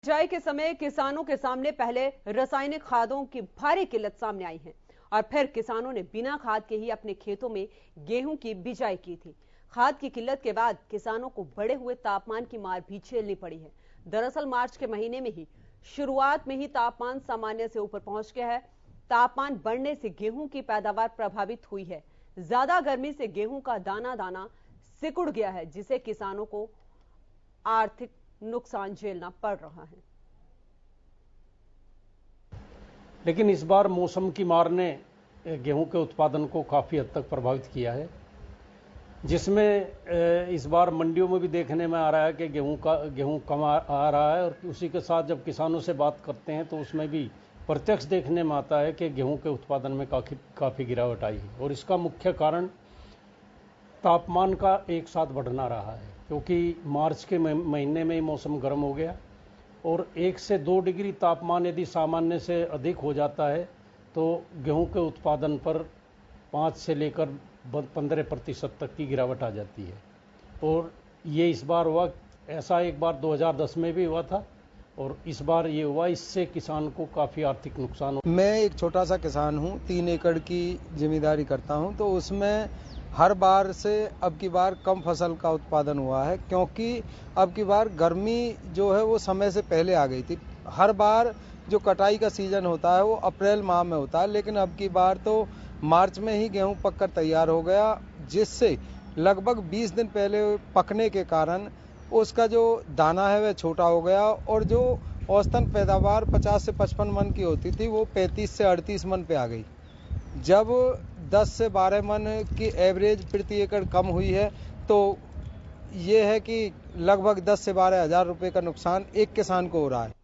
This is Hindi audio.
बिजाई के समय किसानों के सामने पहले रासायनिक खादों की भारी किल्लत सामने आई है और फिर किसानों ने बिना खाद के ही अपने खेतों में गेहूं की बिजाई की थी। खाद की किल्लत के बाद किसानों को बढ़े हुए तापमान की मार भी झेलनी पड़ी है। दरअसल मार्च के महीने में ही शुरुआत में ही तापमान सामान्य से ऊपर पहुंच गया है। तापमान बढ़ने से गेहूं की पैदावार प्रभावित हुई है। ज्यादा गर्मी से गेहूं का दाना दाना सिकुड़ गया है, जिसे किसानों को आर्थिक नुकसान झेलना पड़ रहा है। लेकिन इस बार मौसम की मार ने गेहूं के उत्पादन को काफ़ी हद तक प्रभावित किया है, जिसमें इस बार मंडियों में भी देखने में आ रहा है कि गेहूं कम आ रहा है। और उसी के साथ जब किसानों से बात करते हैं तो उसमें भी प्रत्यक्ष देखने में आता है कि गेहूं के उत्पादन में काफ़ी गिरावट आई है। और इसका मुख्य कारण तापमान का एक साथ बढ़ना रहा है, क्योंकि मार्च के महीने में ही मौसम गर्म हो गया और 1 से 2 डिग्री तापमान यदि सामान्य से अधिक हो जाता है तो गेहूं के उत्पादन पर 5 से लेकर 15% तक की गिरावट आ जाती है। और ये इस बार हुआ, ऐसा एक बार 2010 में भी हुआ था और इस बार ये हुआ। इससे किसान को काफ़ी आर्थिक नुकसान हो। मैं एक छोटा सा किसान हूँ, 3 एकड़ की जिम्मेदारी करता हूँ, तो उसमें हर बार से अब की बार कम फसल का उत्पादन हुआ है, क्योंकि अब की बार गर्मी जो है वो समय से पहले आ गई थी। हर बार जो कटाई का सीजन होता है वो अप्रैल माह में होता है, लेकिन अब की बार तो मार्च में ही गेहूं पककर तैयार हो गया, जिससे लगभग 20 दिन पहले पकने के कारण उसका जो दाना है वह छोटा हो गया और जो औसतन पैदावार 50 से 55 मन की होती थी वो 35 से 38 मन पे आ गई। जब 10 से 12 मन की एवरेज प्रति एकड़ कम हुई है तो ये है कि लगभग 10 से 12 हज़ार रुपये का नुकसान एक किसान को हो रहा है।